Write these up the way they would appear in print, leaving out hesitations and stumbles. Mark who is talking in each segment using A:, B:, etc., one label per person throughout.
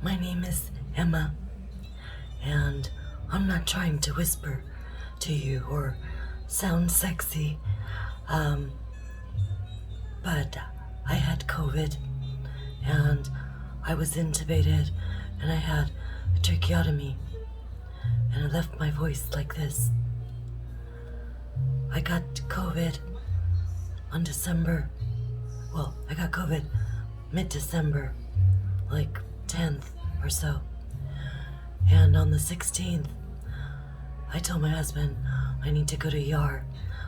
A: My name is Emma, and I'm not trying to whisper to you or sound sexy, but I had COVID, and I was intubated, and I had a tracheotomy, and I left my voice like this. I got COVID on I got COVID mid-December, like 10th or so. And on the 16th, I told my husband I need to go to ER.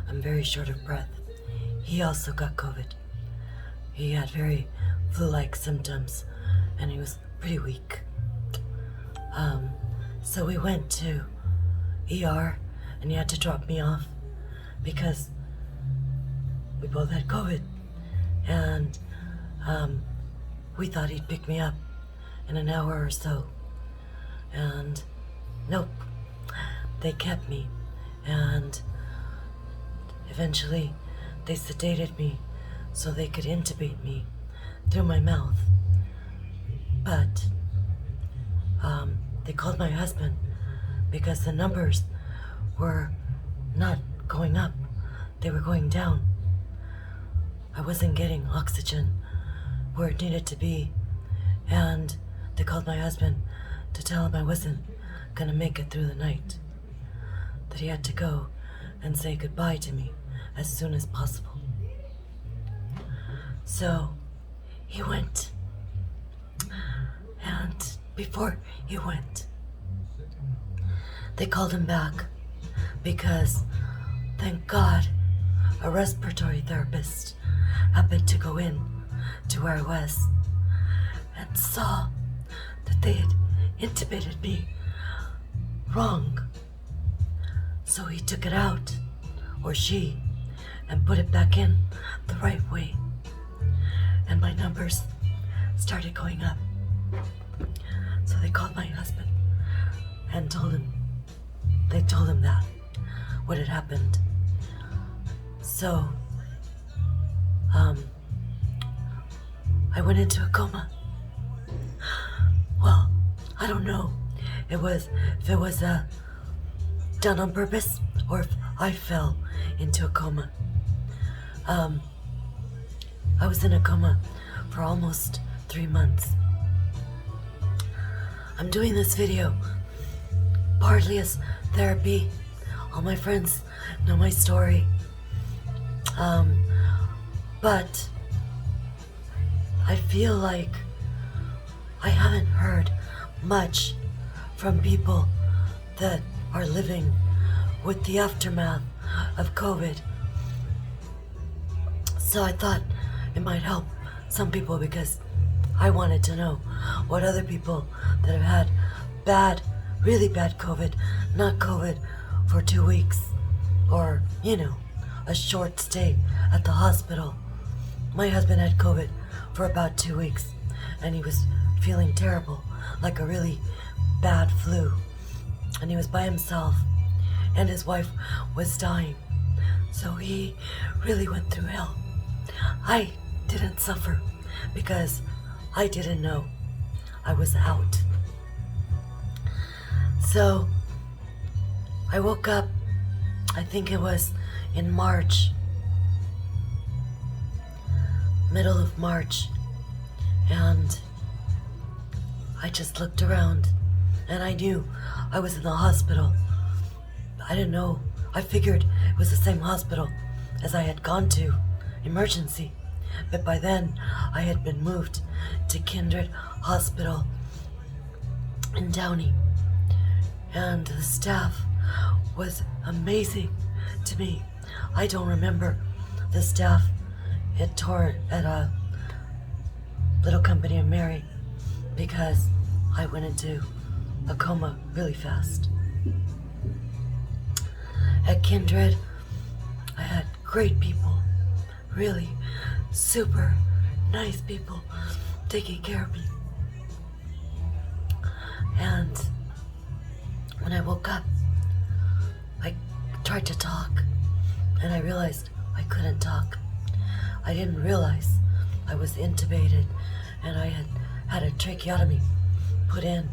A: I'm very short of breath. He also got COVID. He had very flu-like symptoms, and he was pretty weak. So we went to ER, and he had to drop me off because we both had COVID. And we thought he'd pick me up in an hour or so. And nope, they kept me. And eventually they sedated me so they could intubate me through my mouth. But they called my husband because the numbers were not going up, they were going down. I wasn't getting oxygen where it needed to be, and they called my husband to tell him I wasn't gonna make it through the night, that he had to go and say goodbye to me as soon as possible. So he went, and before he went, they called him back because, thank God, a respiratory therapist happened to go in to where I was and saw that they had intubated me wrong. So he took it out, or she, and put it back in the right way. And my numbers started going up. So they called my husband and told him that what had happened. So I went into a coma. Well, I don't know if it was done on purpose or if I fell into a coma. I was in a coma for almost 3 months. I'm doing this video partly as therapy. All my friends know my story. But I feel like I haven't heard much from people that are living with the aftermath of COVID. So I thought it might help some people because I wanted to know what other people that have had really bad COVID, not COVID for 2 weeks, or, a short stay at the hospital. My husband had COVID for about 2 weeks, and he was feeling terrible, like a really bad flu. And he was by himself, and his wife was dying. So he really went through hell. I didn't suffer because I didn't know I was out. So I woke up, I think it was in March, middle of March, and I just looked around and I knew I was in the hospital. I didn't know, I figured it was the same hospital as I had gone to, emergency, but by then I had been moved to Kindred Hospital in Downey, and the staff was amazing to me. I don't remember the staff at a little company of Mary because I went into a coma really fast. At Kindred, I had great people, really super nice people taking care of me. And when I woke up, I tried to talk, and I realized I couldn't talk. I didn't realize I was intubated, and I had a tracheotomy put in.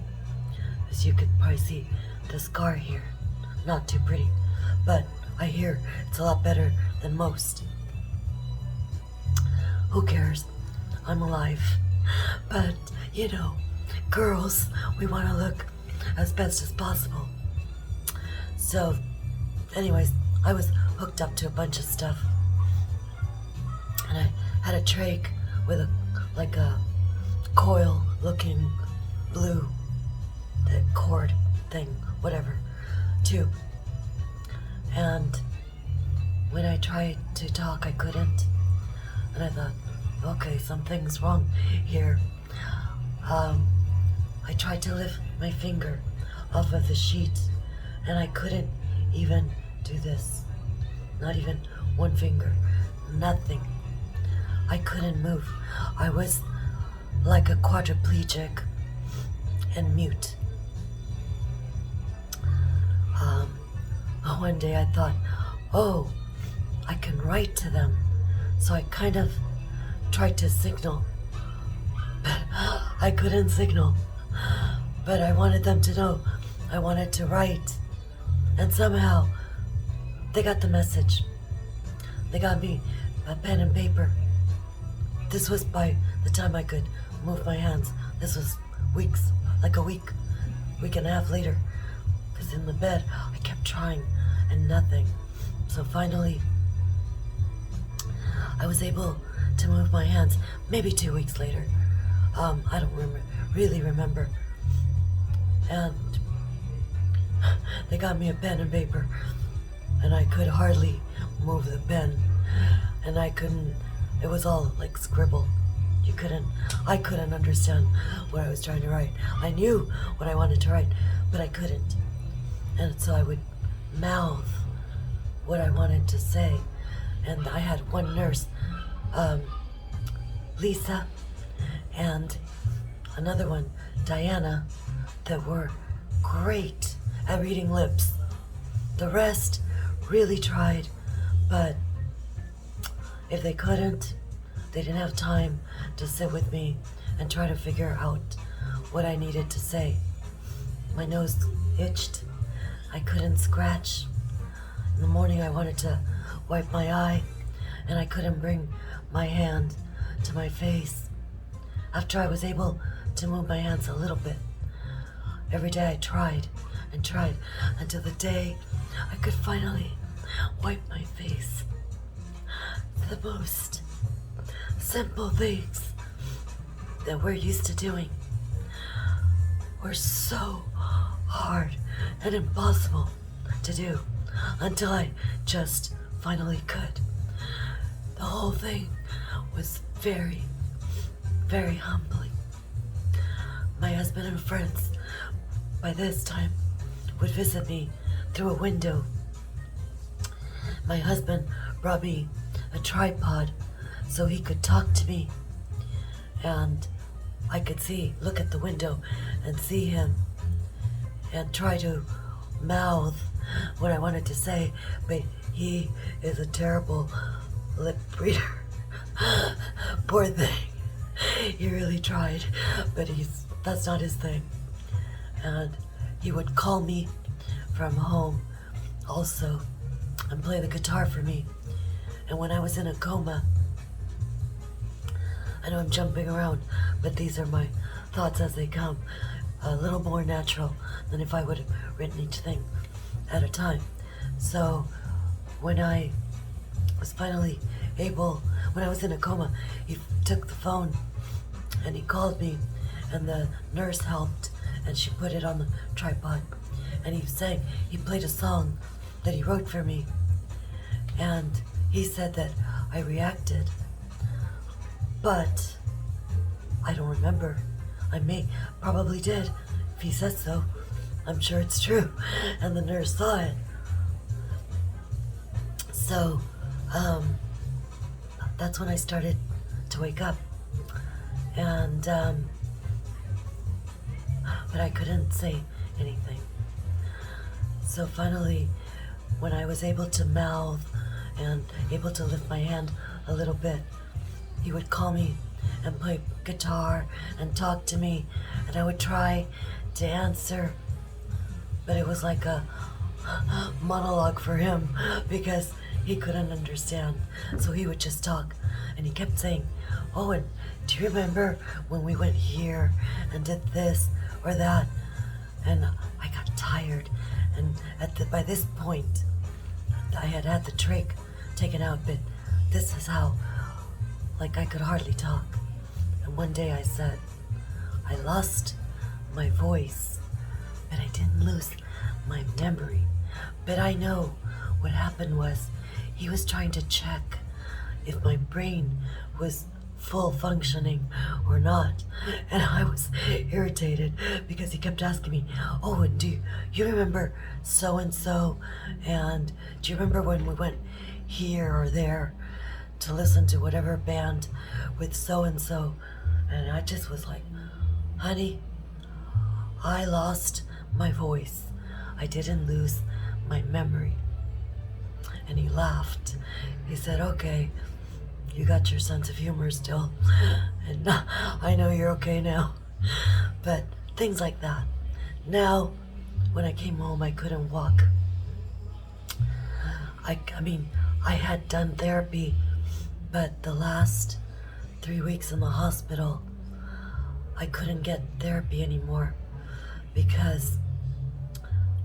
A: As you could probably see the scar here. Not too pretty, but I hear it's a lot better than most. Who cares? I'm alive. But, you know, girls, we want to look as best as possible. So, anyways, I was hooked up to a bunch of stuff. And I had a trach with a coil-looking blue cord thing, whatever, tube. And when I tried to talk, I couldn't. And I thought, okay, something's wrong here. I tried to lift my finger off of the sheet, and I couldn't even do this. Not even one finger. Nothing. I couldn't move. I was like a quadriplegic and mute. One day I thought, oh, I can write to them. So I kind of tried to signal, but I couldn't signal. But I wanted them to know I wanted to write. And somehow they got the message. They got me a pen and paper. This was by the time I could move my hands. This was weeks, like a week and a half later. Because in the bed, I kept trying and nothing. So finally, I was able to move my hands, maybe 2 weeks later. I don't really remember. And they got me a pen and paper, and I could hardly move the pen. And I couldn't, it was all like scribble. I couldn't understand what I was trying to write. I knew what I wanted to write, but I couldn't. And so I would mouth what I wanted to say. And I had one nurse, Lisa, and another one, Diana, that were great at reading lips. The rest really tried, but if they couldn't, they didn't have time to sit with me and try to figure out what I needed to say. My nose itched. I couldn't scratch. In the morning I wanted to wipe my eye, and I couldn't bring my hand to my face. After I was able to move my hands a little bit, every day I tried and tried until the day I could finally wipe my face. The most simple things that we're used to doing were so hard and impossible to do until I just finally could. The whole thing was very, very humbling. My husband and friends by this time would visit me through a window. My husband brought me a tripod so he could talk to me, and I could look at the window and see him and try to mouth what I wanted to say, but he is a terrible lip reader. Poor thing. He really tried, but that's not his thing. And he would call me from home also and play the guitar for me. And when I was in a coma, I know I'm jumping around, but these are my thoughts as they come, a little more natural than if I would have written each thing at a time. So when I was finally able, when I was in a coma, he took the phone and he called me, and the nurse helped, and she put it on the tripod, and he played a song that he wrote for me, and he said that I reacted, but I don't remember. I probably did. If he says so, I'm sure it's true, and the nurse saw it. So, that's when I started to wake up, and but I couldn't say anything. So finally, when I was able to mouth and able to lift my hand a little bit, he would call me and play guitar and talk to me, and I would try to answer, but it was like a monologue for him because he couldn't understand. So he would just talk, and he kept saying, "Oh, and do you remember when we went here and did this or that?" And I got tired, and by this point, I had had the trach taken out, but this is how, like, I could hardly talk. And one day I said, I lost my voice, but I didn't lose my memory. But I know what happened was he was trying to check if my brain was full functioning or not. And I was irritated because he kept asking me, "Oh, and do you remember so-and-so? And do you remember when we went here or there to listen to whatever band with so-and-so?" And I just was like, "Honey, I lost my voice. I didn't lose my memory." And he laughed. He said, "Okay, you got your sense of humor still, and I know you're okay now." But things like that. Now, when I came home, I couldn't walk. I mean, I had done therapy, but the last 3 weeks in the hospital, I couldn't get therapy anymore because,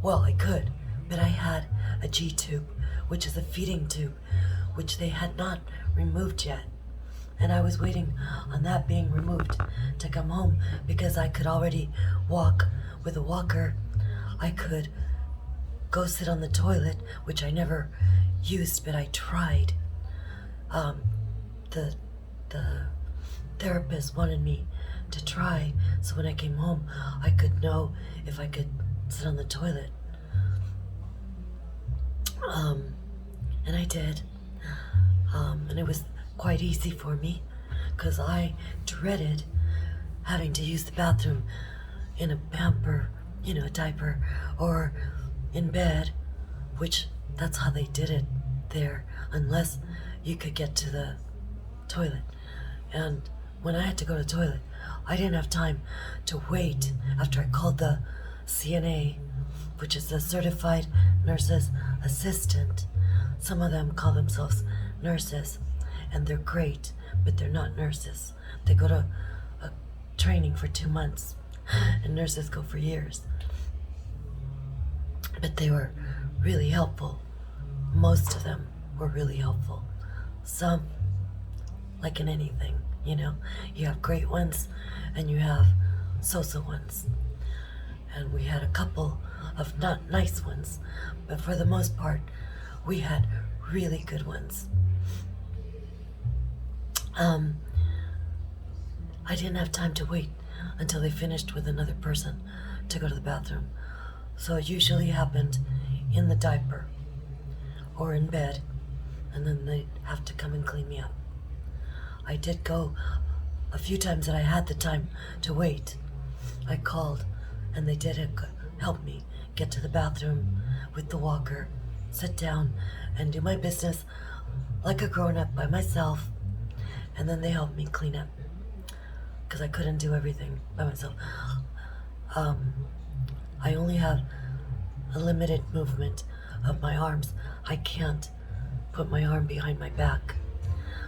A: well, I could, but I had a G-tube, which is a feeding tube, which they had not removed yet. And I was waiting on that being removed to come home because I could already walk with a walker. I could go sit on the toilet, which I never used, but I tried. The therapist wanted me to try, so when I came home, I could know if I could sit on the toilet. And I did. And it was quite easy for me because I dreaded having to use the bathroom in a pamper, a diaper, or in bed, which that's how they did it there, unless you could get to the toilet. And when I had to go to the toilet, I didn't have time to wait after I called the CNA, which is the Certified Nurse's Assistant. Some of them call themselves nurses, and they're great, but they're not nurses. They go to a training for 2 months, and nurses go for years. But they were really helpful. Most of them were really helpful. Some, like in anything, you have great ones and you have so-so ones. And we had a couple of not nice ones, but for the most part, we had really good ones. I didn't have time to wait until they finished with another person to go to the bathroom. So it usually happened in the diaper or in bed, and then they'd have to come and clean me up. I did go a few times that I had the time to wait. I called, and they did help me get to the bathroom with the walker, sit down, and do my business like a grown-up by myself, and then they helped me clean up because I couldn't do everything by myself. I only have a limited movement of my arms. I can't put my arm behind my back.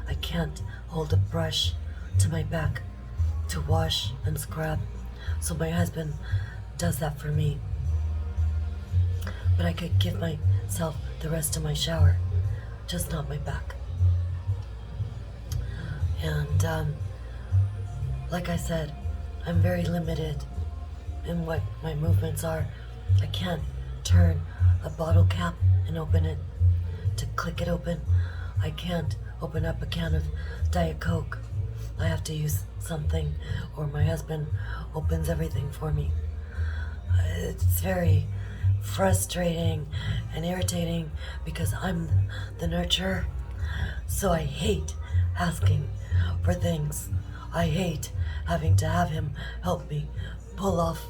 A: I can't hold a brush to my back to wash and scrub. So my husband does that for me. But I could give myself the rest of my shower, just not my back. And like I said, I'm very limited in what my movements are. I can't turn a bottle cap and open it to click it open. I can't open up a can of Diet Coke. I have to use something, or my husband opens everything for me. It's very frustrating and irritating because I'm the nurturer. So I hate asking for things. I hate having to have him help me pull off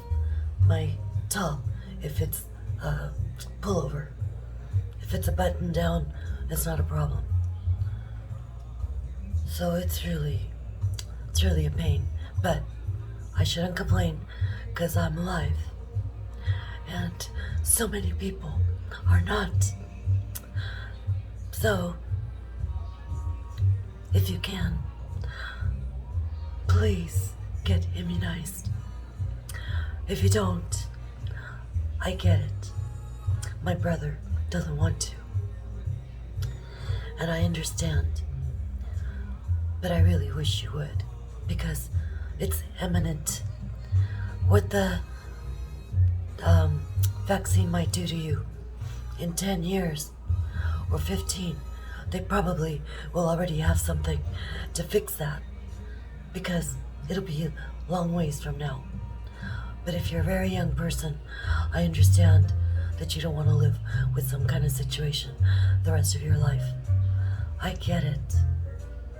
A: my top if it's a pullover. If it's a button down, it's not a problem. So it's really It's really a pain, but I shouldn't complain because I'm alive. And so many people are not. So, if you can, please get immunized. If you don't, I get it. My brother doesn't want to. And I understand. But I really wish you would, because it's imminent. What the vaccine might do to you in 10 years or 15, they probably will already have something to fix that, because it'll be a long ways from now. But if you're a very young person, I understand that you don't want to live with some kind of situation the rest of your life. I get it.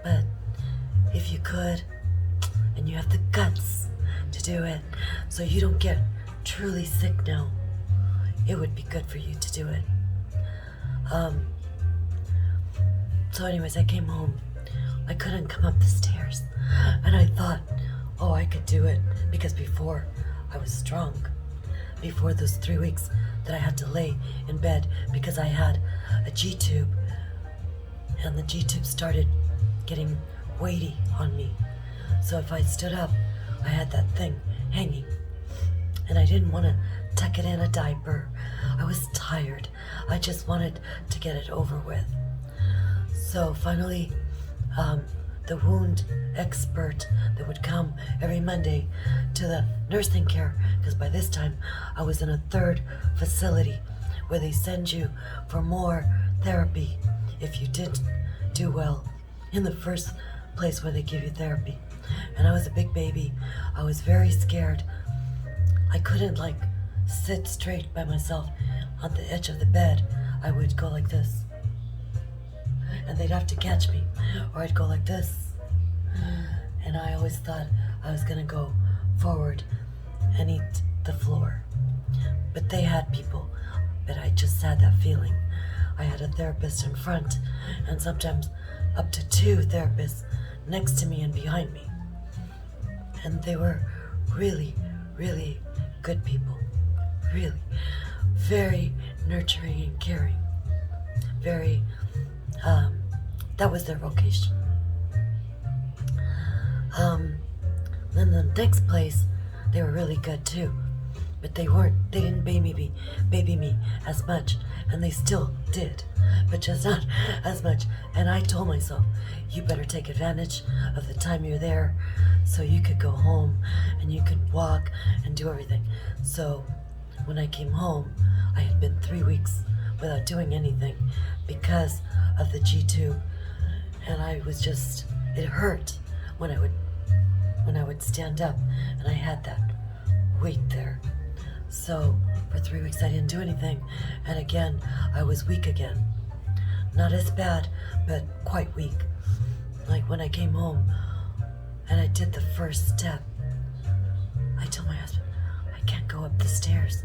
A: But if you could, and you have the guts to do it so you don't get truly sick now, it would be good for you to do it. So anyways, I came home. I couldn't come up the stairs, and I thought, oh, I could do it, because before I was strong. Before those 3 weeks that I had to lay in bed because I had a G-tube, and the G-tube started getting weighty on me. So if I stood up, I had that thing hanging, and I didn't want to tuck it in a diaper. I was tired. I just wanted to get it over with. So finally, the wound expert that would come every Monday to the nursing care, because by this time I was in a 3rd facility where they send you for more therapy if you didn't do well in the first place where they give you therapy. And I was a big baby. I was very scared. I couldn't sit straight by myself on the edge of the bed. I would go like this, and they'd have to catch me, or I'd go like this. And I always thought I was gonna go forward and eat the floor. But they had people, but I just had that feeling. I had a therapist in front, and sometimes up to 2 therapists next to me and behind me. And they were really, really good people. Really. Very nurturing and caring. Very, that was their vocation. Then the next place, they were really good too. But they didn't baby me as much, and they still did, but just not as much. And I told myself, you better take advantage of the time you're there so you could go home and you could walk and do everything. So when I came home, I had been 3 weeks without doing anything because of the G-tube, and I was just, it hurt when I would stand up, and I had that weight there. So for 3 weeks I didn't do anything, and again I was weak again. Not as bad, but quite weak. Like when I came home and I did the first step, I told my husband, I can't go up the stairs.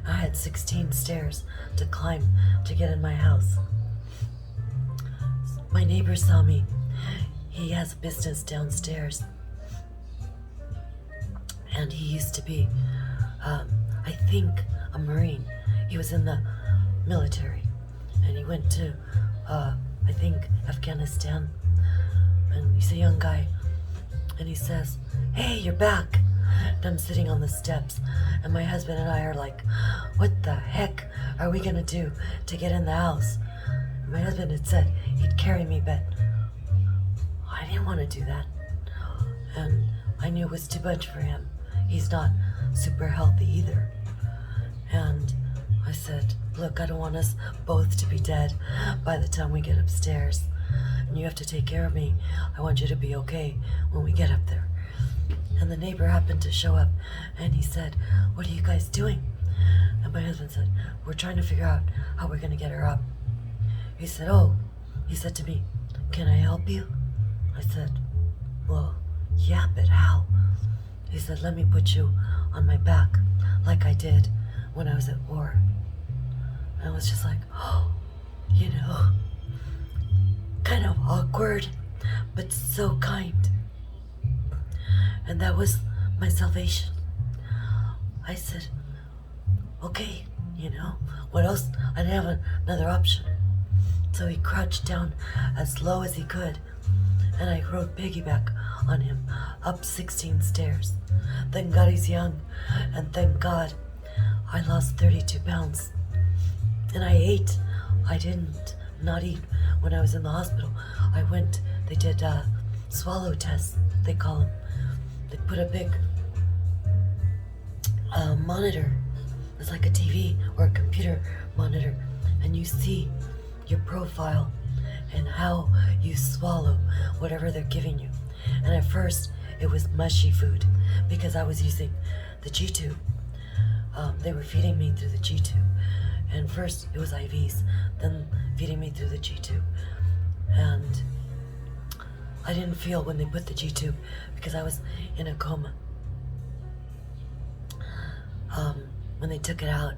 A: I had 16 stairs to climb to get in my house. My neighbor saw me. He has a business downstairs, and he used to be, I think, a Marine. He was in the military, and he went to, I think, Afghanistan, and he's a young guy, and he says, hey, you're back. And I'm sitting on the steps, and my husband and I are like, what the heck are we gonna do to get in the house? And my husband had said he'd carry me, but I didn't want to do that, and I knew it was too much for him. He's not super healthy either. And I said, look, I don't want us both to be dead by the time we get upstairs, and you have to take care of me. I want you to be okay when we get up there. And the neighbor happened to show up, and he said, what are you guys doing? And my husband said, we're trying to figure out how we're going to get her up. He said, he said to me, can I help you? I said, well, yeah, but how? He said, let me put you on my back like I did when I was at war. And I was just like, kind of awkward, but so kind. And that was my salvation. I said, okay, what else? I didn't have another option. So he crouched down as low as he could, and I rode piggyback on him up 16 stairs. Thank God he's young, and thank God I lost 32 pounds. And I ate. I didn't not eat when I was in the hospital. I went, they did swallow tests, they call them. They put a big monitor. It's like a TV or a computer monitor, and you see your profile and how you swallow whatever they're giving you. And at first, it was mushy food because I was using the G-tube. They were feeding me through the G-tube. And first, it was IVs, then feeding me through the G-tube. And I didn't feel when they put the G-tube because I was in a coma. When they took it out,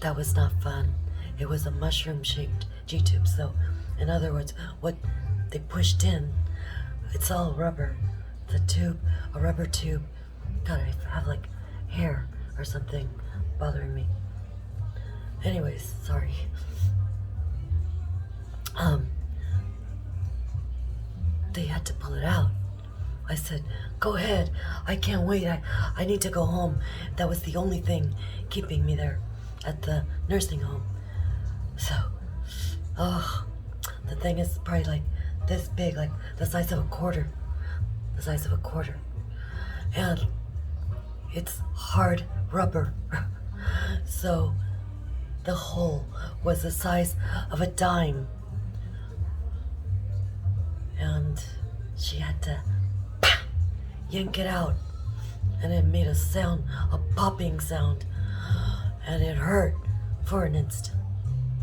A: that was not fun. It was a mushroom-shaped G-tube. So, in other words, what they pushed in, it's all rubber. The tube, a rubber tube. God, I have like hair or something bothering me. Anyways, sorry. They had to pull it out. I said, go ahead. I can't wait. I need to go home. That was the only thing keeping me there at the nursing home. So, the thing is probably like this big, like the size of a quarter. The size of a quarter. And it's hard rubber. So, the hole was the size of a dime. And she had to yank it out. And it made a sound, a popping sound. And it hurt for an instant.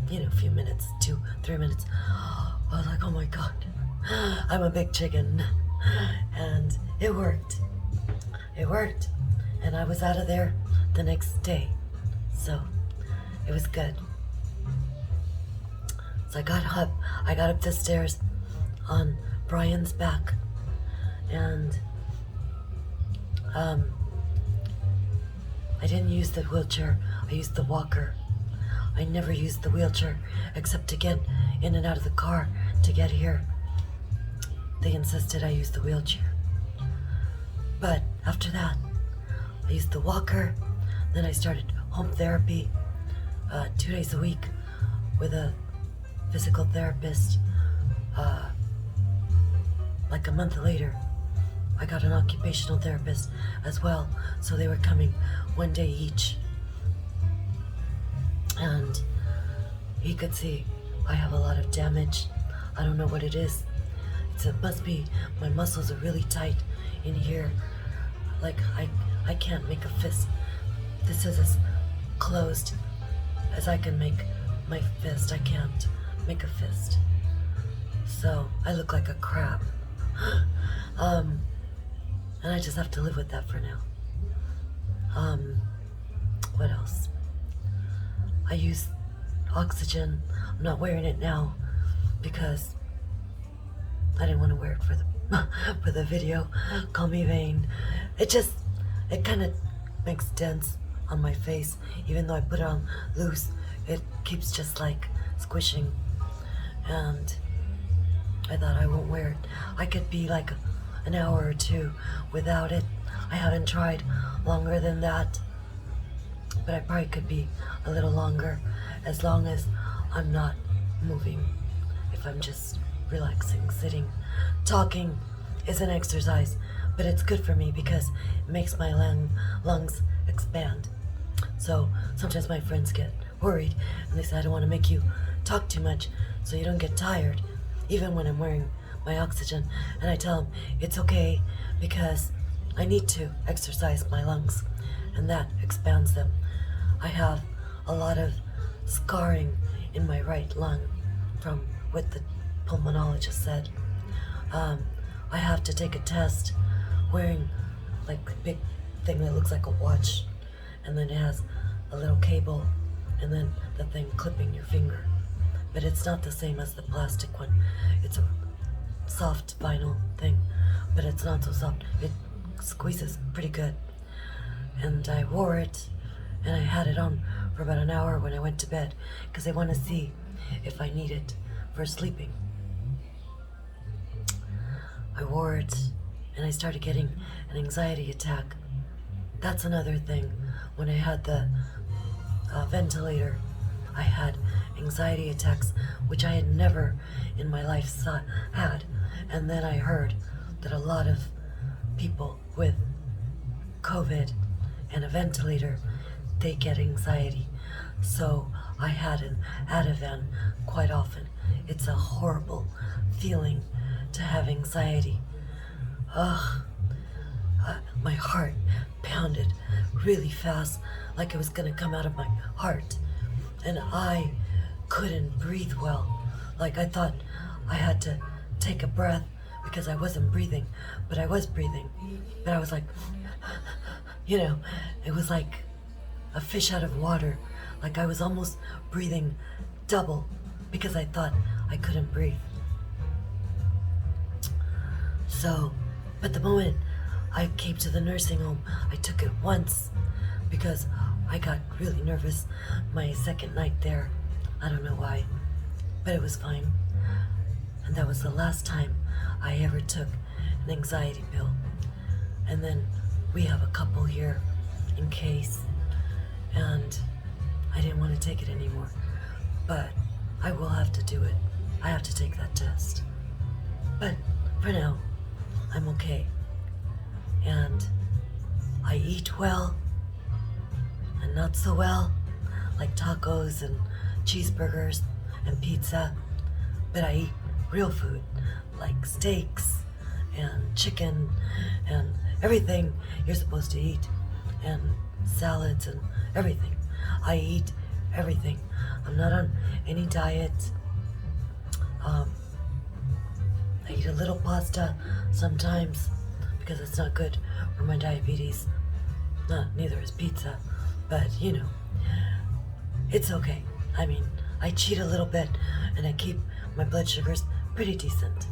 A: A few minutes, 2-3 minutes. I was like, oh my God, I'm a big chicken. And it worked. It worked. And I was out of there the next day. So it was good. So I got up the stairs on Brian's back. And I didn't use the wheelchair. I used the walker. I never used the wheelchair except to get in and out of the car to get here. They insisted I use the wheelchair. But after that, I used the walker. Then I started home therapy 2 days a week with a physical therapist. Like a month later, I got an occupational therapist as well. So they were coming one day each. And he could see I have a lot of damage. I don't know what it is. It must be my muscles are really tight in here. Like I can't make a fist. This is as closed as I can make my fist. I can't make a fist. So I look like a crab. And I just have to live with that for now. What else? I use oxygen. I'm not wearing it now because I didn't want to wear it for the video. Call me vain. It kind of makes dents on my face. Even though I put it on loose, it keeps just like squishing. And I thought I won't wear it. I could be like an hour or two without it. I haven't tried longer than that. But I probably could be a little longer as long as I'm not moving. If I'm just relaxing, sitting. Talking is an exercise, but it's good for me because it makes my lungs expand. So sometimes my friends get worried and they say, I don't want to make you talk too much so you don't get tired, even when I'm wearing my oxygen. And I tell them it's okay because I need to exercise my lungs and that expands them. I have a lot of scarring in my right lung from what the pulmonologist said. I have to take a test wearing like a big thing that looks like a watch, and then it has a little cable and then the thing clipping your finger. But it's not the same as the plastic one. It's a soft vinyl thing. but it's not so soft. It squeezes pretty good. And I wore it, and I had it on for about an hour when I went to bed, because I want to see if I need it for sleeping. I wore it, and I started getting an anxiety attack. That's another thing. When I had the ventilator, I had anxiety attacks, which I had never in my life had. And then I heard that a lot of people with COVID and a ventilator, they get anxiety. So I had an Ativan quite often. It's a horrible feeling to have anxiety. My heart pounded really fast, like it was gonna come out of my heart. And I couldn't breathe well. Like I thought I had to take a breath because I wasn't breathing, but I was breathing. But I was like, it was like a fish out of water. Like I was almost breathing double because I thought I couldn't breathe. So, but the moment I came to the nursing home, I took it once because I got really nervous my second night there. I don't know why, but it was fine. And that was the last time I ever took an anxiety pill. And then we have a couple here in case, and I didn't want to take it anymore, but I will have to do it. I have to take that test. But for now, I'm okay. And I eat well and not so well, like tacos and cheeseburgers and pizza, but I eat real food like steaks and chicken and everything you're supposed to eat, and salads and everything. I eat everything. I'm not on any diet. I eat a little pasta sometimes because it's not good for my diabetes. Neither is pizza, but it's okay. I mean, I cheat a little bit and I keep my blood sugars pretty decent.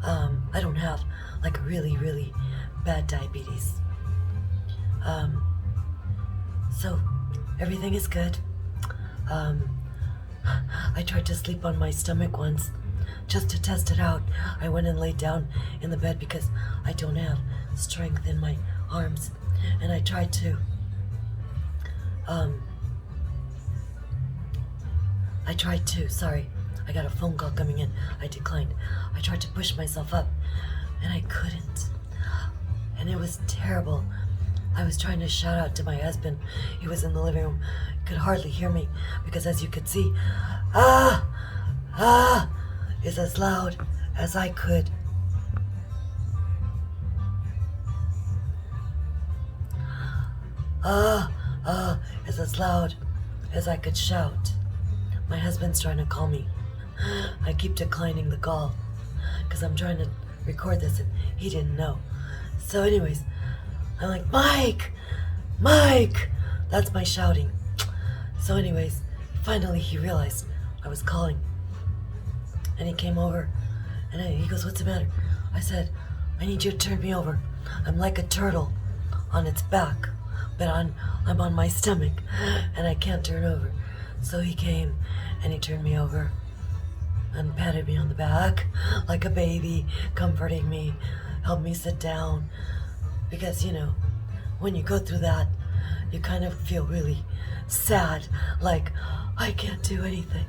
A: I don't have like really, really bad diabetes. So everything is good. I tried to sleep on my stomach once just to test it out. I went and laid down in the bed because I don't have strength in my arms, and I tried to sorry, I got a phone call coming in. I declined. I tried to push myself up and I couldn't, and it was terrible. I was trying to shout out to my husband. He was in the living room, could hardly hear me because, as you could see, is as loud as I could. Is as loud as I could shout. My husband's trying to call me. I keep declining the call because I'm trying to record this and he didn't know. So anyways, I'm like, Mike, that's my shouting. So anyways, finally he realized I was calling, and he came over and he goes, what's the matter? I said, I need you to turn me over. I'm like a turtle on its back, but I'm on my stomach and I can't turn over. So he came and he turned me over and patted me on the back like a baby, comforting me, helped me sit down. Because, when you go through that, you kind of feel really sad, like, I can't do anything.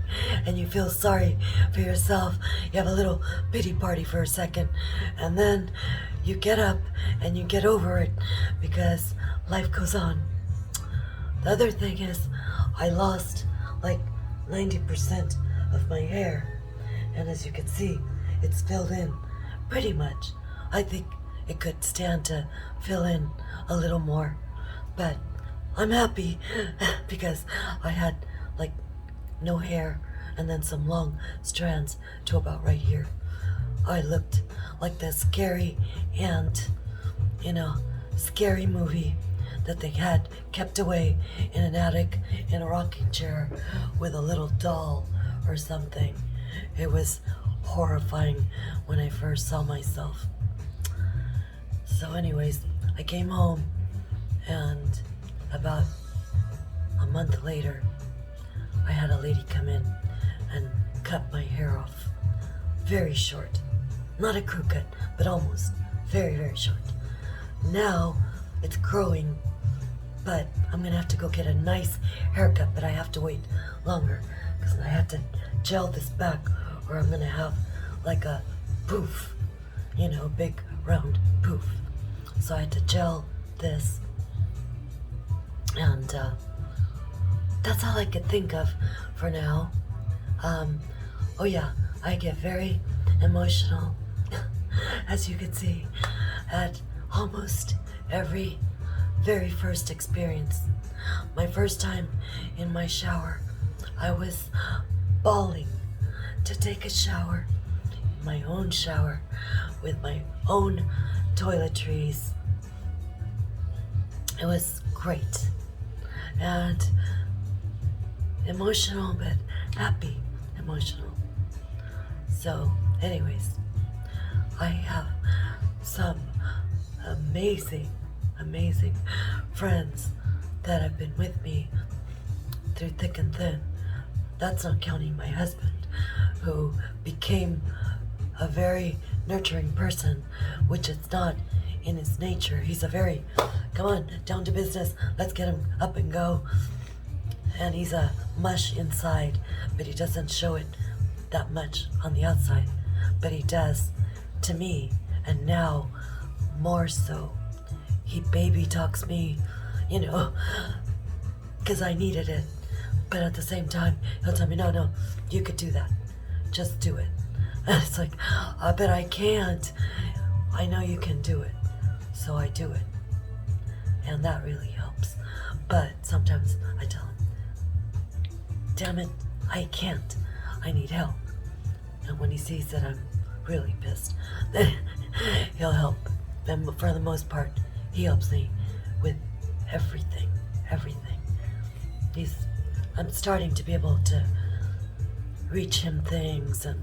A: And you feel sorry for yourself. You have a little pity party for a second. And then you get up and you get over it because life goes on. The other thing is, I lost like 90% of my hair. And as you can see, it's filled in pretty much. I think it could stand to fill in a little more, but I'm happy because I had like no hair and then some long strands to about right here. I looked like the scary ant in a scary movie that they had kept away in an attic in a rocking chair with a little doll or something. It was horrifying when I first saw myself. So anyways, I came home, and about a month later, I had a lady come in and cut my hair off. Very short. Not a crew cut, but almost. Very, very short. Now it's growing, but I'm gonna have to go get a nice haircut, but I have to wait longer because I have to gel this back or I'm gonna have like a poof, big round poof. So I had to gel this, and that's all I could think of for now. Oh yeah, I get very emotional, as you can see, at almost every very first experience. My first time in my shower, I was bawling to take a shower, my own shower, with my own toiletries. It was great and emotional, but happy emotional. So anyways, I have some amazing friends that have been with me through thick and thin. That's not counting my husband, who became a very nurturing person, which is not in his nature. He's a very, come on, down to business, let's get him up and go. And he's a mush inside, but he doesn't show it that much on the outside. But he does to me, and now more so. He baby talks me, because I needed it. But at the same time, he'll tell me, no, you could do that. Just do it. And it's like, but I can't. I know you can do it. So I do it. And that really helps. But sometimes I tell him, damn it, I can't. I need help. And when he sees that I'm really pissed, then he'll help. And for the most part, he helps me with everything. I'm starting to be able to reach him things and,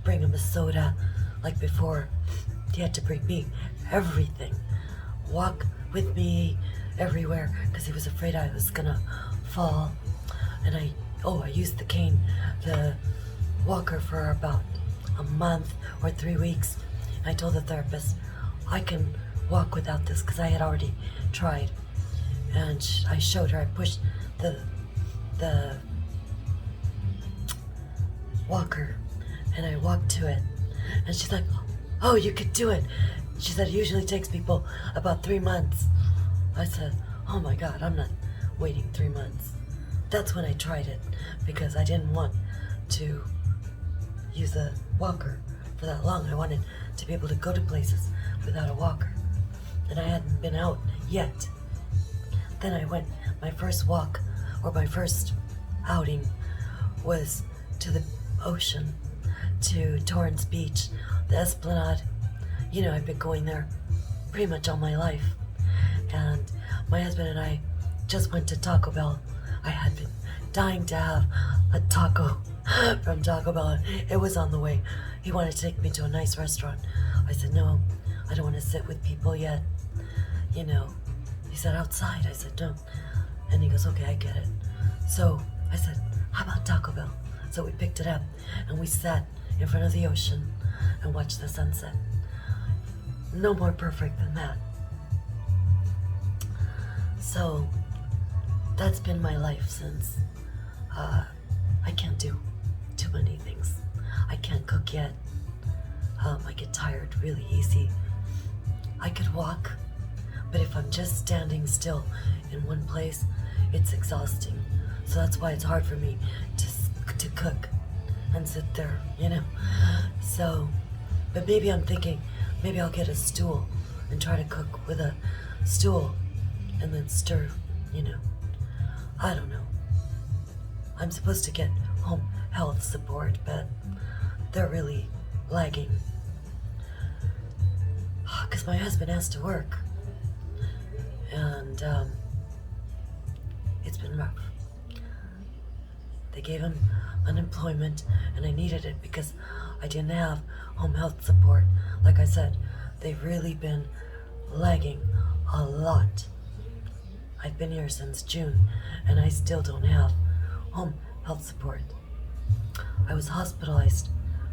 A: bring him a soda. Like before, he had to bring me everything. Walk with me everywhere because he was afraid I was gonna fall. And I used the cane, the walker, for about a month or 3 weeks. I told the therapist, I can walk without this because I had already tried. And I showed her, I pushed the walker and I walked to it. And she's like, oh, you could do it. She said it usually takes people about 3 months. I said, oh my God, I'm not waiting 3 months. That's when I tried it because I didn't want to use a walker for that long. I wanted to be able to go to places without a walker. And I hadn't been out yet. Then I went, my first walk, or my first outing, was to the ocean, to Torrance Beach, the Esplanade. I've been going there pretty much all my life. And my husband and I just went to Taco Bell. I had been dying to have a taco from Taco Bell. It was on the way. He wanted to take me to a nice restaurant. I said, no, I don't want to sit with people yet. He said, outside. I said, no. And he goes, okay, I get it. So I said, how about Taco Bell? So we picked it up and we sat in front of the ocean and watched the sunset. No more perfect than that. So that's been my life since. I can't do too many things. I can't cook yet. I get tired really easy. I could walk, but if I'm just standing still in one place, it's exhausting. So that's why it's hard for me to cook and sit there, So, but maybe I'm thinking, maybe I'll get a stool and try to cook with a stool and then stir, I don't know. I'm supposed to get home health support, but they're really lagging. Because my husband has to work. And it's been rough. They gave him unemployment and I needed it because I didn't have home health support. Like I said, they've really been lagging a lot. I've been here since June, and I still don't have home health support. I was hospitalized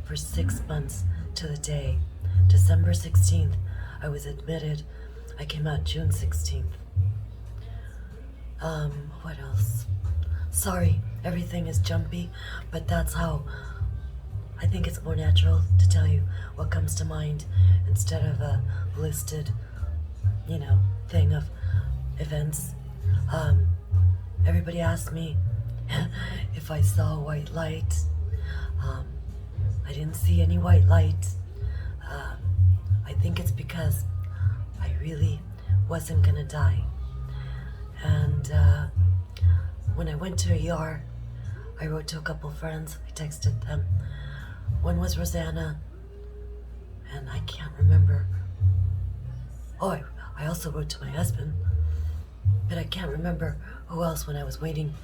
A: for 6 months to the day. December 16th, I was admitted. I came out June 16th. What else? Sorry, everything is jumpy, but that's how. I think it's more natural to tell you what comes to mind instead of a listed, thing of events. Everybody asked me if I saw white light. I didn't see any white light. I think it's because I really wasn't gonna die. And when I went to ER, I wrote to a couple friends. I texted them. One was Rosanna, and I can't remember. Oh, I also wrote to my husband, but I can't remember who else when I was waiting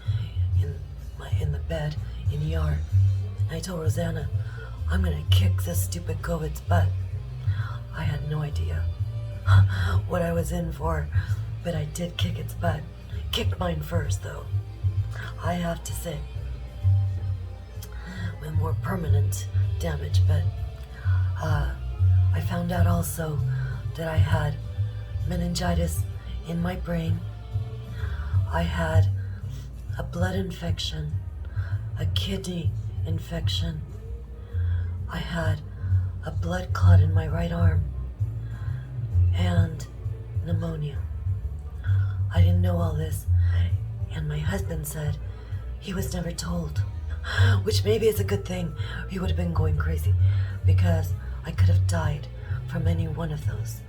A: in the bed in ER. And I told Rosanna, I'm gonna kick this stupid COVID's butt. I had no idea what I was in for, but I did kick its butt. Kicked mine first, though, I have to say, with more permanent damage. But I found out also that I had meningitis in my brain. I had a blood infection, a kidney infection. I had a blood clot in my right arm and pneumonia. I didn't know all this, and my husband said he was never told, which maybe is a good thing. He would have been going crazy because I could have died from any one of those.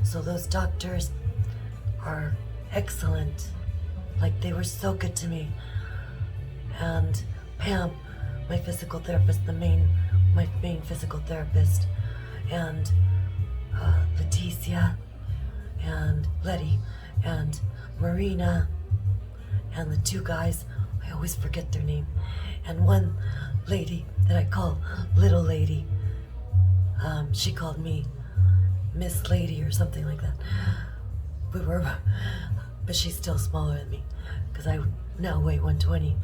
A: So those doctors are excellent. Like, they were so good to me. And Pam, my physical therapist, my main physical therapist, and Laetitia, and Letty, and Marina, and the two guys, I always forget their name, and one lady that I call Little Lady, she called me Miss Lady or something like that. But she's still smaller than me, because I now weigh 120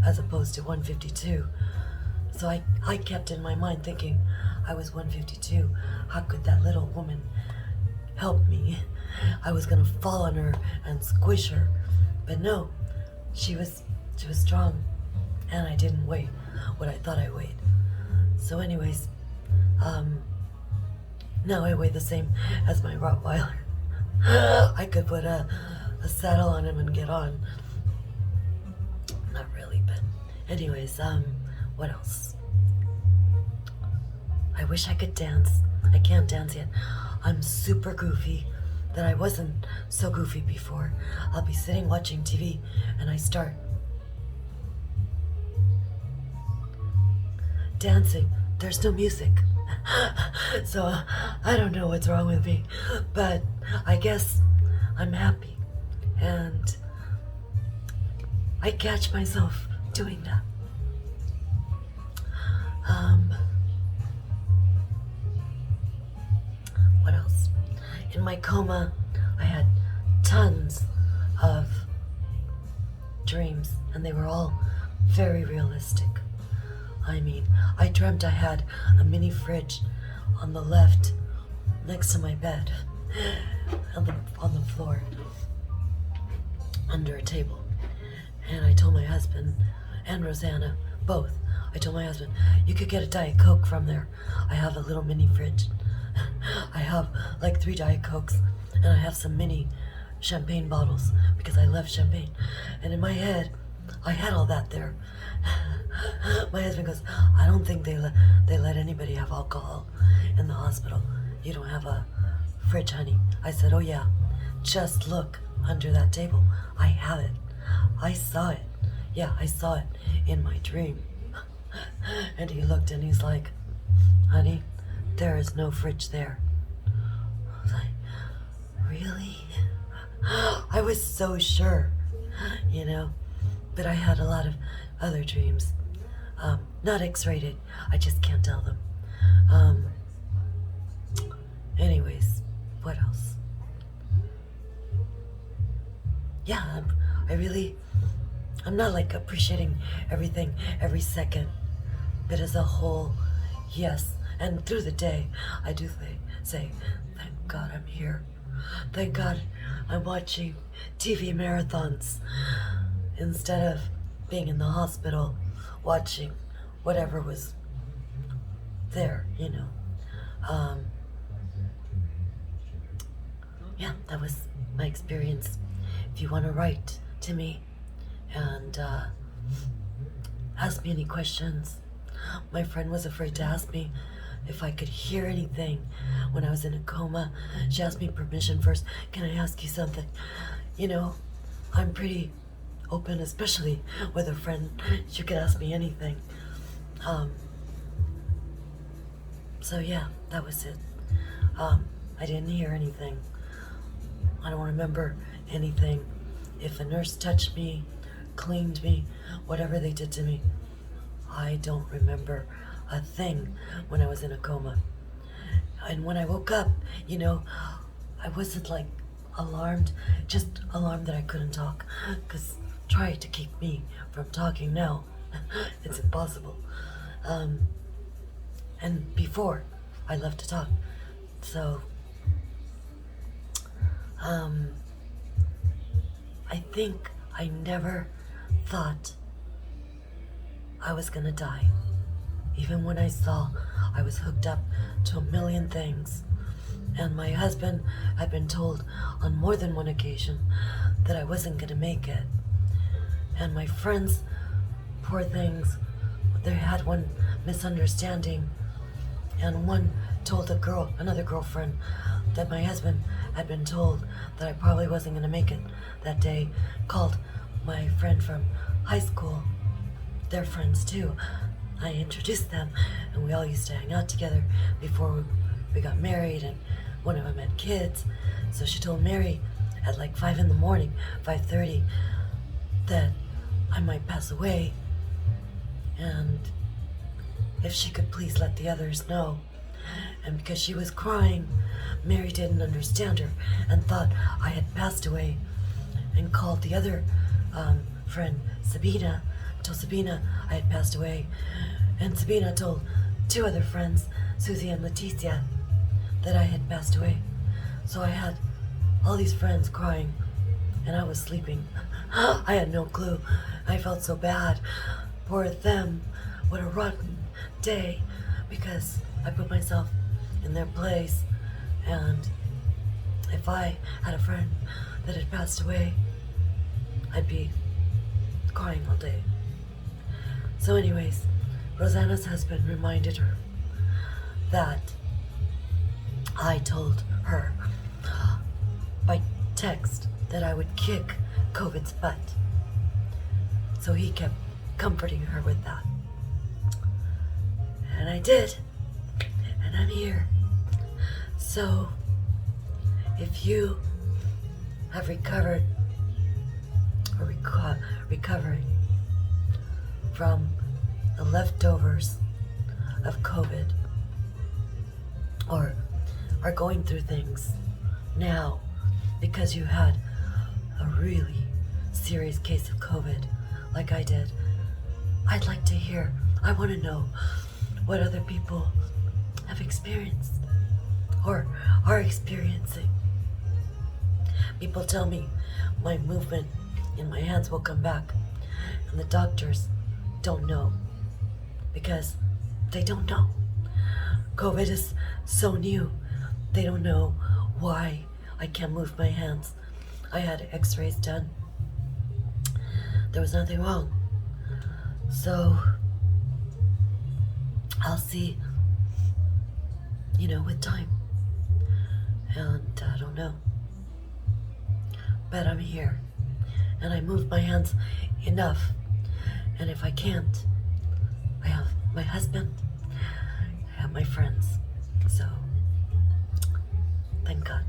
A: as opposed to 152. So I kept in my mind thinking I was 152. How could that little woman help me? I was gonna fall on her and squish her. But no, she was strong, and I didn't weigh what I thought I weighed. So anyways, now I weigh the same as my Rottweiler. I could put a saddle on him and get on. Not really, but anyways, what else? I wish I could dance. I can't dance yet. I'm super goofy, that I wasn't so goofy before. I'll be sitting watching TV and I start dancing. There's no music. So I don't know what's wrong with me, but I guess I'm happy. And I catch myself doing that. What else? In my coma, I had tons of dreams, and they were all very realistic. I mean, I dreamt I had a mini fridge on the left next to my bed, on the floor, under a table. And I told my husband and Rosanna, both, I told my husband, you could get a Diet Coke from there. I have a little mini fridge. I have like 3 Diet Cokes, and I have some mini champagne bottles because I love champagne. And in my head, I had all that there. My husband goes, I don't think they let anybody have alcohol in the hospital. You don't have a fridge, honey. I said, oh yeah, just look under that table. I have it. I saw it. Yeah, I saw it in my dream. And he looked and he's like, honey, there is no fridge there. I was like, really? I was so sure, but I had a lot of other dreams. Not X-rated, I just can't tell them. Um, anyways, what else? Yeah, I'm not like appreciating everything every second, but as a whole, yes. And through the day, I do say, thank God I'm here. Thank God I'm watching TV marathons instead of being in the hospital watching whatever was there, Yeah, that was my experience. If you want to write to me and ask me any questions, my friend was afraid to ask me if I could hear anything when I was in a coma. She asked me permission first. Can I ask you something? I'm pretty open, especially with a friend. She could ask me anything. So yeah, that was it. I didn't hear anything. I don't remember anything. If a nurse touched me, cleaned me, whatever they did to me, I don't remember a thing when I was in a coma. And when I woke up, I wasn't like alarmed, just alarmed that I couldn't talk, because try to keep me from talking now. It's impossible. And before, I love to talk. So, I think I never thought I was gonna die. Even when I saw I was hooked up to a million things. And my husband had been told on more than one occasion that I wasn't gonna make it. And my friends, poor things, they had one misunderstanding. And one told another girlfriend, that my husband had been told that I probably wasn't gonna make it that day, called my friend from high school, their friends too. I introduced them, and we all used to hang out together before we got married, and one of them had kids. So she told Mary at like 5 in the morning, 5:30, that I might pass away, and if she could please let the others know. And because she was crying, Mary didn't understand her and thought I had passed away, and called the other friend, Sabine, told Sabine I had passed away. And Sabine told 2 other friends, Susie and Laetitia, that I had passed away. So I had all these friends crying, and I was sleeping. I had no clue. I felt so bad. Poor them. What a rotten day, because I put myself in their place, and if I had a friend that had passed away, I'd be crying all day. So anyways, Rosanna's husband reminded her that I told her by text that I would kick COVID's butt. So he kept comforting her with that. And I did. And I'm here. So, if you have recovered or recovering from the leftovers of COVID, or are going through things now because you had a really serious case of COVID like I did, I'd like to hear. I want to know what other people have experienced or are experiencing. People tell me my movement in my hands will come back, and the doctors don't know, because they don't know. COVID is so new. They don't know why I can't move my hands. I had x-rays done. There was nothing wrong. So I'll see, with time. And I don't know. But I'm here. And I moved my hands enough. And if I can't, I have my husband, I have my friends. So, thank God.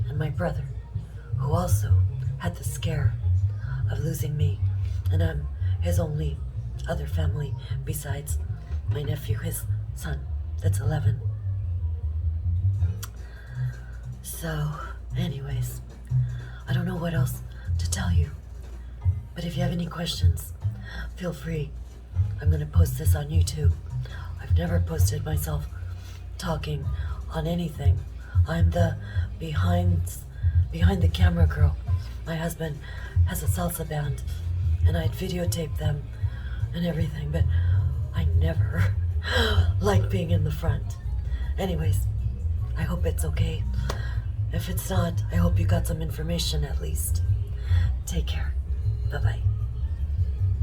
A: And my brother, who also had the scare of losing me. And I'm his only other family besides my nephew, his son. That's 11. So, anyways, I don't know what else to tell you. But if you have any questions, feel free. I'm gonna post this on YouTube. I've never posted myself talking on anything. I'm the behind the camera girl. My husband has a salsa band, and I'd videotape them and everything, but I never like being in the front. Anyways, I hope it's okay. If it's not, I hope you got some information at least. Take care. Bye-bye.